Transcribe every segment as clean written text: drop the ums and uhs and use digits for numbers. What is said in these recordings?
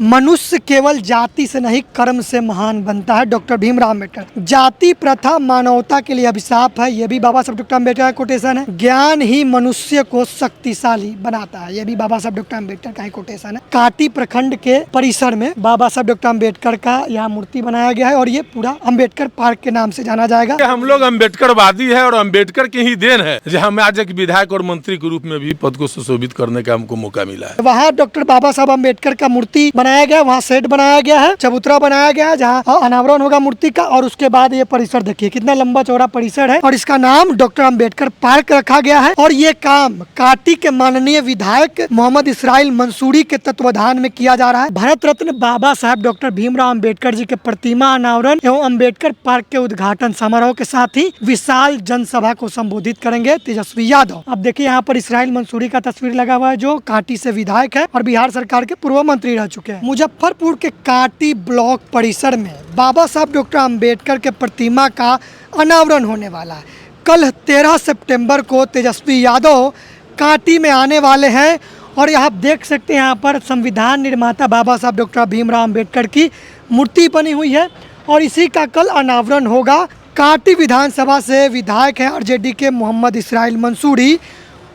मनुष्य केवल जाति से नहीं कर्म से महान बनता है। डॉक्टर भीमराव अम्बेडकर। जाति प्रथा मानवता के लिए अभिशाप है, यह भी बाबा साहब डॉक्टर अम्बेडकर का कोटेशन है। ज्ञान ही मनुष्य को शक्तिशाली बनाता है, यह भी बाबा साहब डॉक्टर अम्बेडकर का ही कोटेशन है। काटी प्रखंड के परिसर में बाबा साहब डॉक्टर अम्बेडकर का यहाँ मूर्ति बनाया गया है और ये पूरा अम्बेडकर पार्क के नाम से जाना जाएगा। हम लोग अम्बेडकरवादी है और अम्बेडकर की ही देन है जो हमें आज एक विधायक और मंत्री के रूप में भी पद को सुशोभित करने का हमको मौका मिला है। वहाँ डॉक्टर बाबा साहब अम्बेडकर का मूर्ति बनाया गया, वहाँ शेड बनाया गया है, चबूतरा बनाया गया है जहाँ अनावरण होगा मूर्ति का। और उसके बाद ये परिसर देखिए कितना लंबा चौड़ा परिसर है और इसका नाम डॉक्टर अम्बेडकर पार्क रखा गया है। और ये काम काटी के माननीय विधायक मोहम्मद इसराइल मंसूरी के तत्वाधान में किया जा रहा है। भारत रत्न बाबा साहब डॉक्टर भीमराव अम्बेडकर जी के प्रतिमा अनावरण एवं अम्बेडकर पार्क के उद्घाटन समारोह के साथ ही विशाल जनसभा को संबोधित करेंगे तेजस्वी यादव। अब देखिए यहाँ पर इसराइल मंसूरी का तस्वीर लगा हुआ है जो काटी से विधायक है और बिहार सरकार के पूर्व मंत्री रह चुके हैं। मुजफ्फरपुर के काटी ब्लॉक परिसर में बाबा साहब डॉक्टर अम्बेडकर के प्रतिमा का अनावरण होने वाला है। कल 13 सितंबर को तेजस्वी यादव काटी में आने वाले हैं और आप देख सकते हैं यहाँ पर संविधान निर्माता बाबा साहब डॉक्टर भीमराव अम्बेडकर की मूर्ति बनी हुई है और इसी का कल अनावरण होगा। काटी विधानसभा से विधायक हैं आरजेडी के मोहम्मद इसराइल मंसूरी,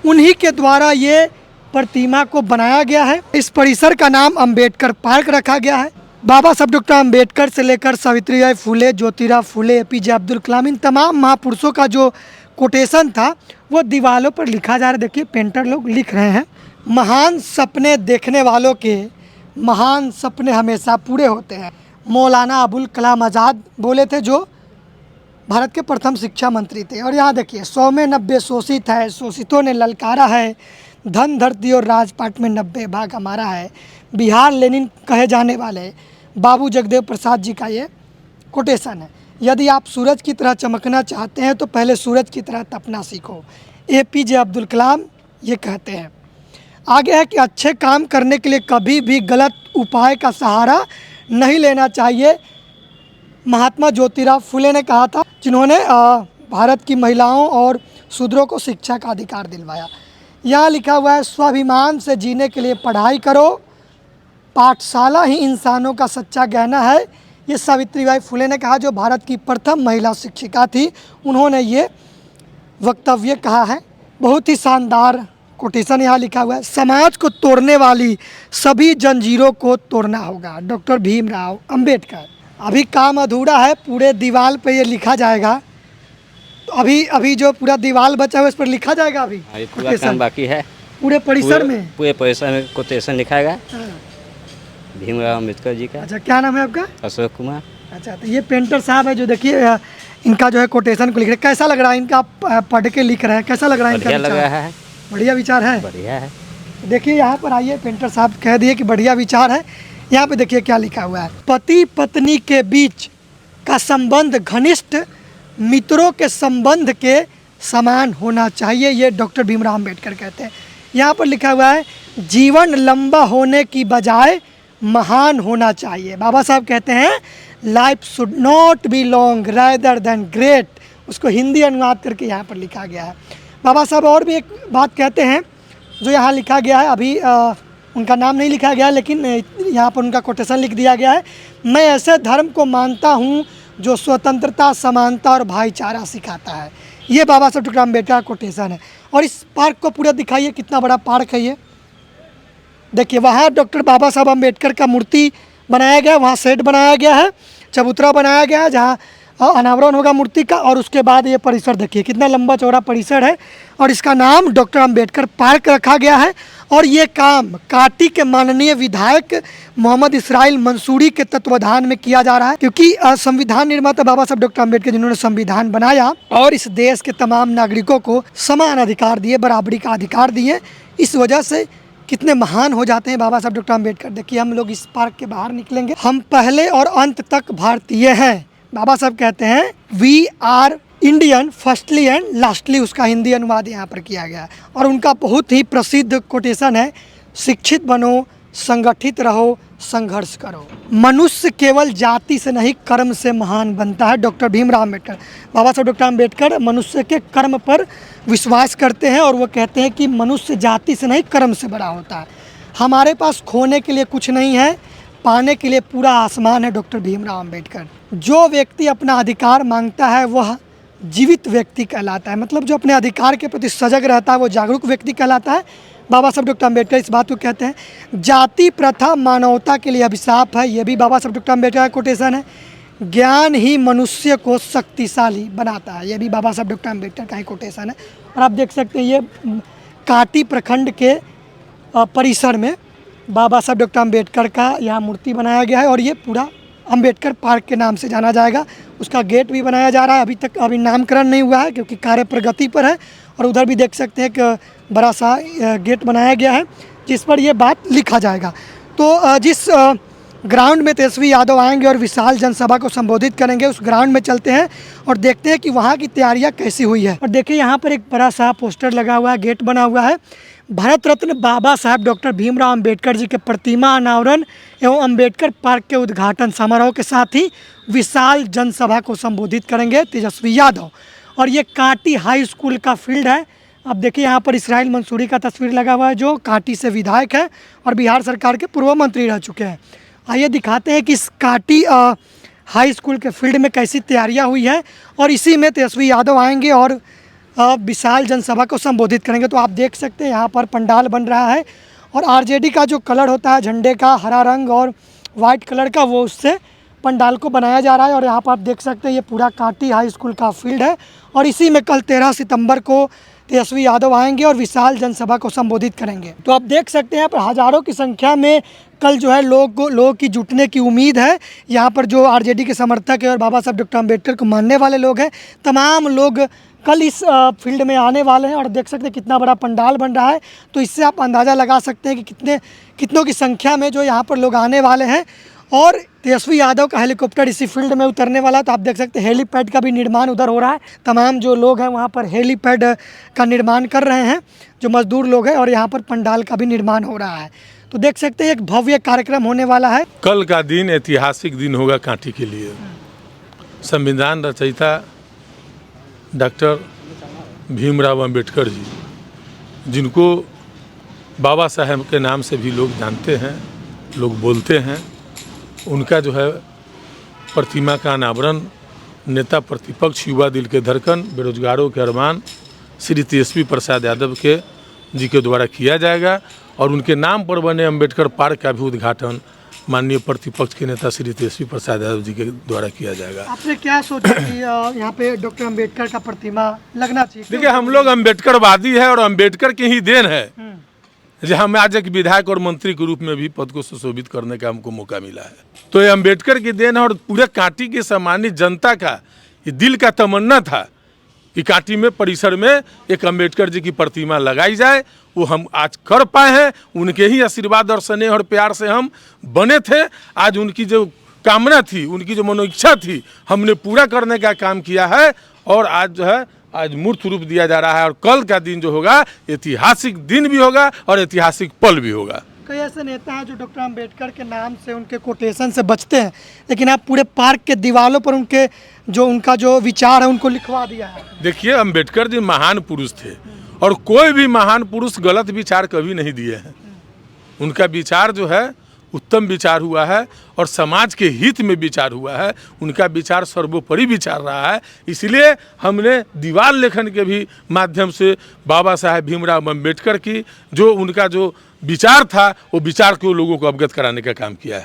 उन्हीं के द्वारा ये प्रतिमा को बनाया गया है। इस परिसर का नाम अम्बेडकर पार्क रखा गया है। बाबा साहब डॉक्टर अम्बेडकर से लेकर सावित्रीबाई फुले, ज्योतिराव फुले, एपीजे अब्दुल कलाम, इन तमाम महापुरुषों का जो कोटेशन था वो दीवारों पर लिखा जा रहा है। देखिए पेंटर लोग लिख रहे हैं। महान सपने देखने वालों के महान सपने हमेशा पूरे होते हैं, मौलाना अबुल कलाम आज़ाद बोले थे जो भारत के प्रथम शिक्षा मंत्री थे। और यहाँ देखिए 100 में 90 शोषित है, शोषितों ने ललकारा है, धन धरती और राजपाट में 90 भाग हमारा है, बिहार लेनिन कहे जाने वाले बाबू जगदेव प्रसाद जी का ये कोटेशन है। यदि आप सूरज की तरह चमकना चाहते हैं तो पहले सूरज की तरह तपना सीखो, एपीजे अब्दुल कलाम ये कहते हैं। आगे है कि अच्छे काम करने के लिए कभी भी गलत उपाय का सहारा नहीं लेना चाहिए, महात्मा ज्योतिराव फुले ने कहा था, जिन्होंने भारत की महिलाओं और शूद्रों को शिक्षा का अधिकार दिलवाया। यहाँ लिखा हुआ है स्वाभिमान से जीने के लिए पढ़ाई करो, पाठशाला ही इंसानों का सच्चा गहना है। ये सावित्रीबाई फुले ने कहा जो भारत की प्रथम महिला शिक्षिका थी, उन्होंने ये वक्तव्य कहा है। बहुत ही शानदार कोटेशन यहाँ लिखा हुआ है। समाज को तोड़ने वाली सभी जंजीरों को तोड़ना होगा, डॉक्टर भीमराव अम्बेडकर। अभी काम अधूरा है, पूरे दीवार पे ये लिखा जाएगा। तो अभी जो पूरा दीवार बचा हुआ है उस पर लिखा जाएगा। अभी पूरा काम बाकी है, पूरे परिसर में पूरे परिसर में कोटेशन लिखाएगा भीमराव अम्बेडकर जी का। अच्छा, क्या नाम है आपका? अशोक कुमार। अच्छा, तो ये पेंटर साहब है जो देखिए इनका जो है कोटेशन को लिख रहे हैं। कैसा लग रहा है इनका पढ़ के लिख रहे हैं, कैसा लग रहा है? बढ़िया लग रहा है, बढ़िया विचार है, बढ़िया है। देखिए यहाँ पर आइए, पेंटर साहब कह दिए कि बढ़िया विचार है। यहाँ पे देखिए क्या लिखा हुआ है, पति पत्नी के बीच का संबंध घनिष्ठ मित्रों के संबंध के समान होना चाहिए, ये डॉक्टर भीमराव अम्बेडकर कहते हैं। यहाँ पर लिखा हुआ है जीवन लंबा होने की बजाय महान होना चाहिए। बाबा साहब कहते हैं life should not be long rather than great, उसको हिंदी अनुवाद करके यहाँ पर लिखा गया है। बाबा साहब और भी एक बात कहते हैं जो यहाँ लिखा गया है, अभी उनका नाम नहीं लिखा गया लेकिन यहाँ पर उनका कोटेशन लिख दिया गया है। मैं ऐसे धर्म को मानता हूँ जो स्वतंत्रता, समानता और भाईचारा सिखाता है। ये बाबा साहब डॉक्टर अम्बेडकर का कोटेशन है। और इस पार्क को पूरा दिखाइए, कितना बड़ा पार्क है ये। देखिए वहाँ डॉक्टर बाबा साहब अम्बेडकर का मूर्ति बनाया गया, वहाँ शेड बनाया गया है, चबूतरा बनाया गया है जहाँ अनावरण होगा मूर्ति का। और उसके बाद ये परिसर देखिए कितना लंबा चौड़ा परिसर है और इसका नाम डॉक्टर अम्बेडकर पार्क रखा गया है। और ये काम काटी के माननीय विधायक मोहम्मद इसराइल मंसूरी के तत्वाधान में किया जा रहा है, क्योंकि संविधान निर्माता बाबा साहब डॉक्टर अम्बेडकर जिन्होंने संविधान बनाया और इस देश के तमाम नागरिकों को समान अधिकार दिए, बराबरी का अधिकार दिए, इस वजह से कितने महान हो जाते हैं बाबा साहब डॉक्टर अम्बेडकर। देखिए हम लोग इस पार्क के बाहर निकलेंगे। हम पहले और अंत तक भारतीय हैं, बाबा साहब कहते हैं we are Indian firstly and lastly, उसका हिंदी अनुवाद यहाँ पर किया गया है। और उनका बहुत ही प्रसिद्ध कोटेशन है शिक्षित बनो, संगठित रहो, संघर्ष करो। मनुष्य केवल जाति से नहीं कर्म से महान बनता है, डॉक्टर भीमराव अम्बेडकर। बाबा साहब डॉक्टर अम्बेडकर मनुष्य के कर्म पर विश्वास करते हैं और वो कहते हैं कि मनुष्य जाति से नहीं कर्म से बड़ा होता है। हमारे पास खोने के लिए कुछ नहीं है, पाने के लिए पूरा आसमान है डॉक्टर भीमराव अंबेडकर। जो व्यक्ति अपना अधिकार मांगता है वह जीवित व्यक्ति कहलाता है, मतलब जो अपने अधिकार के प्रति सजग रहता है वो जागरूक व्यक्ति कहलाता है। बाबा साहब डॉक्टर अम्बेडकर इस बात को कहते हैं। जाति प्रथा मानवता के लिए अभिशाप है, ये भी बाबा साहब डॉक्टर अम्बेडकर का कोटेशन है। ज्ञान ही मनुष्य को शक्तिशाली बनाता है, ये भी बाबा साहब डॉक्टर अम्बेडकर का ही कोटेशन है। और आप देख सकते हैं ये काटी प्रखंड के परिसर में बाबा साहब डॉक्टर अम्बेडकर का यहाँ मूर्ति बनाया गया है और ये पूरा अम्बेडकर पार्क के नाम से जाना जाएगा। उसका गेट भी बनाया जा रहा है, अभी नामकरण नहीं हुआ है क्योंकि कार्य प्रगति पर है। और उधर भी देख सकते हैं कि बड़ा सा गेट बनाया गया है जिस पर ये बात लिखा जाएगा। तो जिस ग्राउंड में तेजस्वी यादव आएंगे और विशाल जनसभा को संबोधित करेंगे, उस ग्राउंड में चलते हैं और देखते हैं कि वहाँ की तैयारियाँ कैसी हुई है। और देखिए यहाँ पर एक बड़ा सा पोस्टर लगा हुआ है, गेट बना हुआ है। भारत रत्न बाबा साहब डॉक्टर भीमराव अंबेडकर जी के प्रतिमा अनावरण एवं अंबेडकर पार्क के उद्घाटन समारोह के साथ ही विशाल जनसभा को संबोधित करेंगे तेजस्वी यादव। और ये काटी हाई स्कूल का फील्ड है। अब देखिए यहाँ पर इसराइल मंसूरी का तस्वीर लगा हुआ है जो काटी से विधायक है और बिहार सरकार के पूर्व मंत्री रह चुके हैं। आइए दिखाते हैं कि इस काटी हाई स्कूल के फील्ड में कैसी तैयारियां हुई है और इसी में तेजस्वी यादव आएंगे और विशाल जनसभा को संबोधित करेंगे। तो आप देख सकते हैं यहाँ पर पंडाल बन रहा है और आरजेडी का जो कलर होता है झंडे का, हरा रंग और वाइट कलर का, वो उससे पंडाल को बनाया जा रहा है। और यहाँ पर आप देख सकते हैं ये पूरा काटी हाई स्कूल का फील्ड है और इसी में कल 13 सितंबर को तेजस्वी यादव आएंगे और विशाल जनसभा को संबोधित करेंगे। तो आप देख सकते हैं यहाँ पर हज़ारों की संख्या में कल जो है लोगों की जुटने की उम्मीद है। यहाँ पर जो आरजेडी के समर्थक है और बाबा साहब डॉक्टर अम्बेडकर को मानने वाले लोग हैं, तमाम लोग कल इस फील्ड में आने वाले हैं। और देख सकते हैं कितना बड़ा पंडाल बन रहा है, तो इससे आप अंदाज़ा लगा सकते हैं कि कितनों की संख्या में जो यहाँ पर लोग आने वाले हैं। और तेजस्वी यादव का हेलीकॉप्टर इसी फील्ड में उतरने वाला है। तो आप देख सकते हैं हेलीपैड का भी निर्माण उधर हो रहा है। तमाम जो लोग हैं वहाँ पर हेलीपैड का निर्माण कर रहे हैं, जो मजदूर लोग हैं, और यहाँ पर पंडाल का भी निर्माण हो रहा है। तो देख सकते हैं एक भव्य कार्यक्रम होने वाला है। कल का दिन ऐतिहासिक दिन होगा कांटी के लिए। संविधान रचयिता डॉक्टर भीमराव अंबेडकर जी, जिनको बाबा साहब के नाम से भी लोग जानते हैं, लोग बोलते हैं, उनका जो है प्रतिमा का अनावरण नेता प्रतिपक्ष, युवा दिल के धड़कन, बेरोजगारों के अरमान श्री तेजस्वी प्रसाद यादव के जी के द्वारा किया जाएगा। और उनके नाम पर बने अंबेडकर पार्क का भी उद्घाटन माननीय प्रतिपक्ष के नेता श्री तेजस्वी प्रसाद यादव जी के द्वारा किया जाएगा। आपने क्या सोचा कि यहाँ पे डॉक्टर अम्बेडकर का प्रतिमा लगना चाहिए? देखिए, हम लोग अम्बेडकरवादी है और अम्बेडकर की ही देन है जहाँ में आज एक विधायक और मंत्री के रूप में भी पद को सुशोभित करने का हमको मौका मिला है। तो ये अम्बेडकर की देन है और पूरे कांटी की सामान्य जनता का ये दिल का तमन्ना था कि कांटी में परिसर में एक अम्बेडकर जी की प्रतिमा लगाई जाए। वो हम आज कर पाए हैं, उनके ही आशीर्वाद और स्नेह और प्यार से हम बने थे। आज उनकी जो कामना थी, उनकी जो मनोइच्छा थी, हमने पूरा करने का काम किया है। और आज जो है आज मूर्त रूप दिया जा रहा है। और कल का दिन जो होगा ऐतिहासिक दिन भी होगा और ऐतिहासिक पल भी होगा। कई ऐसे नेता हैं जो डॉक्टर अम्बेडकर के नाम से, उनके कोटेशन से बचते हैं, लेकिन आप पूरे पार्क के दीवारों पर उनका जो विचार है उनको लिखवा दिया है। देखिए, अम्बेडकर जी महान पुरुष थे और कोई भी महान पुरुष गलत विचार कभी नहीं दिए हैं। उनका विचार जो है उत्तम विचार हुआ है और समाज के हित में विचार हुआ है। उनका विचार सर्वोपरि विचार रहा है। इसलिए हमने दीवार लेखन के भी माध्यम से बाबा साहेब भीमराव अम्बेडकर की जो उनका जो विचार था, वो विचार को लोगों को अवगत कराने का काम किया है।